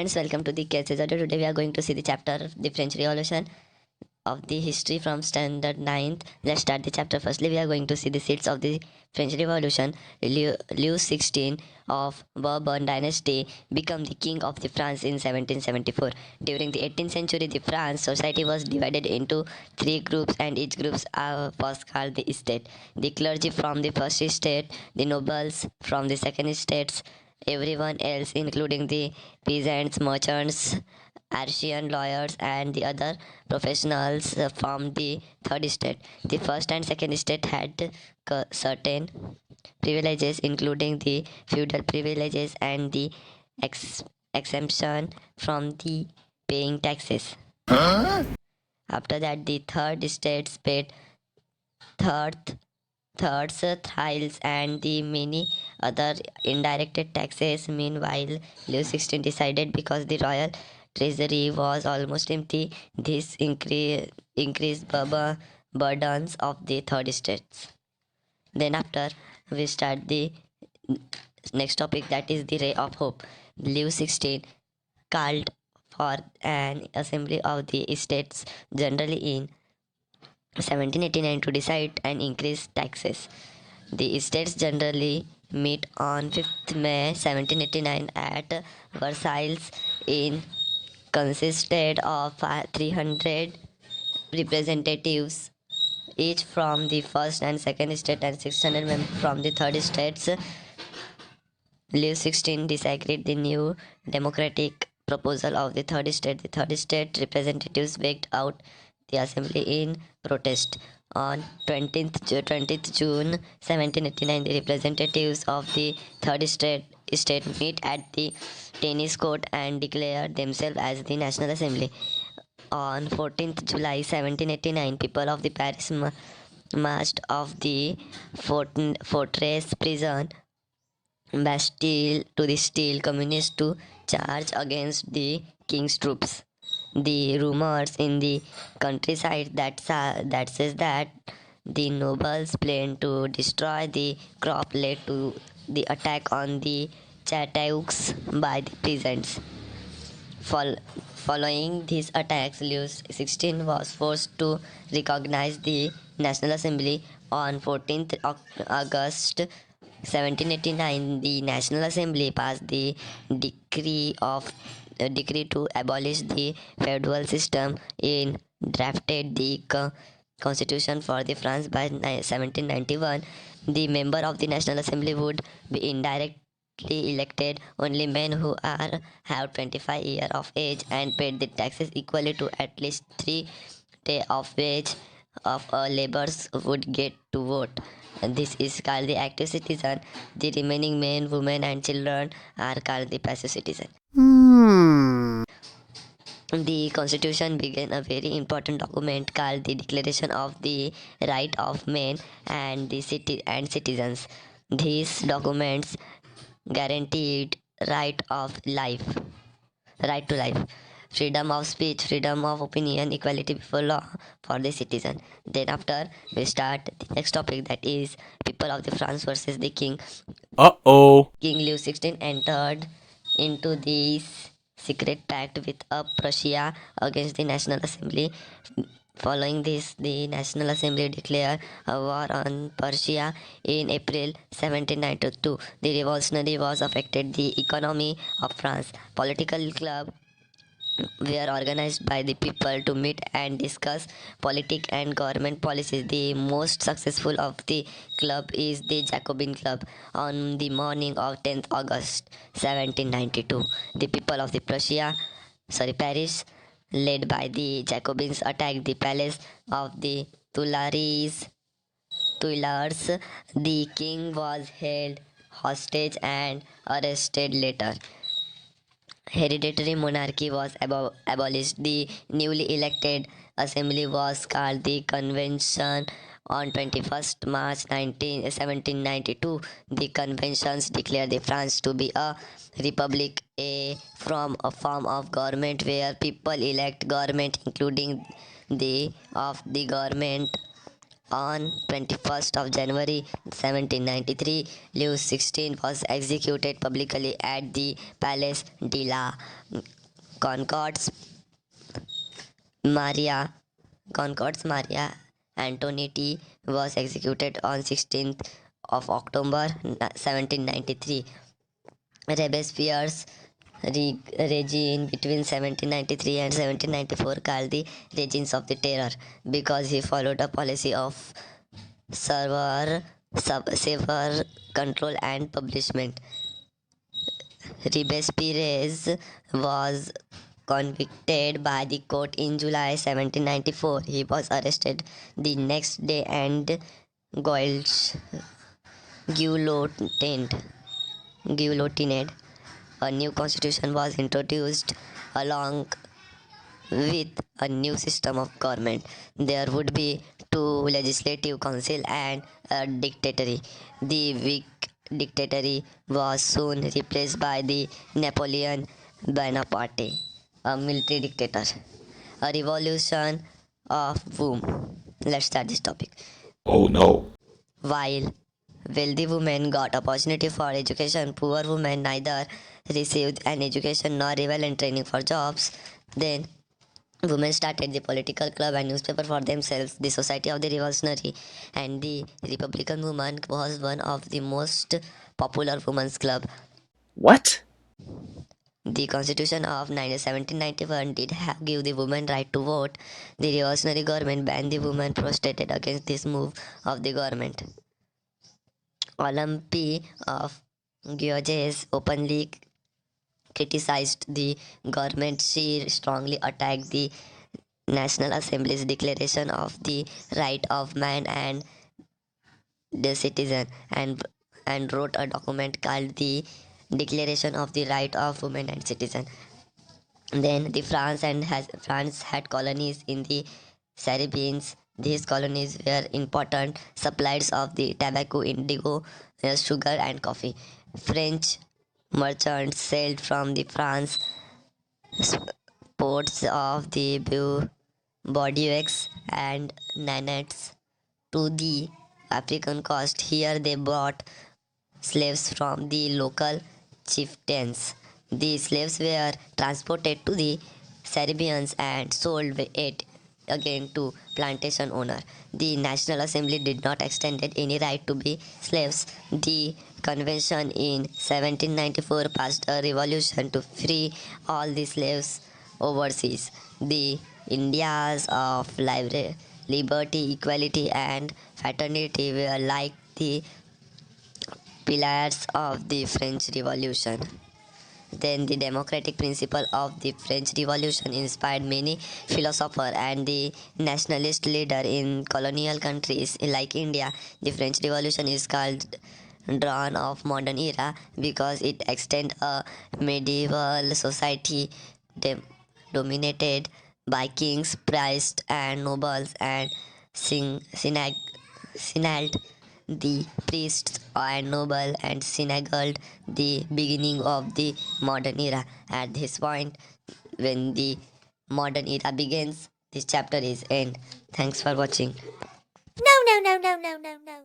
friends, welcome to the Cases Audio. Today we are going to see the chapter The French Revolution of the history from standard ninth. Let's start the chapter. Firstly, we are going to see the seeds of the French Revolution. Louis XVI of Bourbon dynasty became the king of the France in 1774. During the 18th century, the France society was divided into three groups, and each group was called the estate. The clergy from the first estate, the nobles from the second estates, everyone else, including the peasants, merchants, Artisan lawyers, and the other professionals from the third estate. The first and second estate had certain privileges, including the feudal privileges and the ex- exemption from the paying taxes. After that, the third estates paid third thirds, thills, and the many other indirect taxes. Meanwhile, Louis XVI decided because the royal treasury was almost empty, this increased burdens of the third estates. Then after we start the next topic, that is the ray of hope. Louis XVI called for an assembly of the estates generally in 1789 to decide and increase taxes. The estates generally meet on 5th May 1789 at Versailles in consisted of 300 representatives each from the first and second estate and 600 members from the third estates. Louis XVI disagreed the new democratic proposal of the third estate. The third estate representatives begged out the assembly in protest. On 20th June 1789, the representatives of the third estate meet at the tennis court and declare themselves as the National Assembly. On 14th July 1789, people of the Paris marched off the fortress prison Bastille to the steel communists to charge against the king's troops. The rumors in the countryside that says that the nobles plan to destroy the crop led to the attack on the Chateaux by the peasants. Following these attacks, Louis XVI was forced to recognize the National Assembly. On 14th August 1789, the National Assembly passed the decree to abolish the feudal system and drafted the constitution for the France by 1791. The member of the National Assembly would be indirectly elected only men who are have 25 years of age and paid the taxes equally to at least 3 days of wage of a laborers would get to vote. This is called the active citizen. The remaining men, women, and children are called the passive citizen. The constitution began a very important document called the Declaration of the Right of Men and the Citizens. These documents guaranteed right to life, freedom of speech, freedom of opinion, equality before law for the citizen. Then after we start the next topic, that is people of the France versus the king. King Louis XVI entered into this secret pact with Prussia against the National Assembly. Following this, the National Assembly declared a war on Prussia in April 1792. The revolutionary wars affected the economy of France. Political clubs were organized by the people to meet and discuss politics and government policies. The most successful of the club is the Jacobin Club. On the morning of 10th August 1792, the people of the Paris, led by the Jacobins, attacked the palace of the Tuileries. The king was held hostage and arrested later. Hereditary monarchy was abolished. The newly elected assembly was called the Convention. On 21st March 1792, the conventions declared the France to be a republic, a form of government where people elect government, including the of the government. On 21st of January 1793, Louis XVI was executed publicly at the Place de la Concord's Maria Concord's Maria Antonetti was executed on 16th of October 1793. Robespierre's regime between 1793 and 1794 called the regimes of the terror because he followed a policy of severe control and punishment. Robespierre was convicted by the court in July 1794. He was arrested the next day and guillotined. guillotined. A new constitution was introduced along with a new system of government. There would be two legislative council and a dictatorship. The weak dictatorship was soon replaced by the Napoleon Bonaparte, a military dictator. A revolution of whom? Let's start this topic. Oh no. While wealthy women got opportunity for education, poor women neither received an education nor relevant training for jobs. Then women started the political club and newspaper for themselves. The Society of the Revolutionary and the Republican Woman was one of the most popular women's club. What? The Constitution of 1791 did give the women right to vote. The revolutionary government banned the women protested against this move of the government. Olympe of Gouges openly criticized the government. She strongly attacked the National Assembly's declaration of the right of man and the citizen and wrote a document called the Declaration of the Right of Women and Citizen. Then the France had colonies in the Caribbean. These colonies were important suppliers of the tobacco, indigo, sugar, and coffee. French merchants sailed from the France ports of the Bordeaux and Nantes to the African coast. Here they brought slaves from the local chieftains. The slaves were transported to the Caribbeans and sold it again to plantation owner. The National Assembly did not extend any right to be slaves. The convention in 1794 passed a resolution to free all the slaves overseas. The Indias of liberty, equality, and fraternity were like the pillars of the French Revolution. Then the democratic principle of the French Revolution inspired many philosophers and the nationalist leader in colonial countries like India. The French Revolution is called dawn of modern era because it extends a medieval society dem- dominated by kings, priests, and nobles, and synagogue the priests and noble and synagogue the beginning of the modern era. At this point, when the modern era begins, this chapter is end. Thanks for watching. No, no, no, no, no, no, no.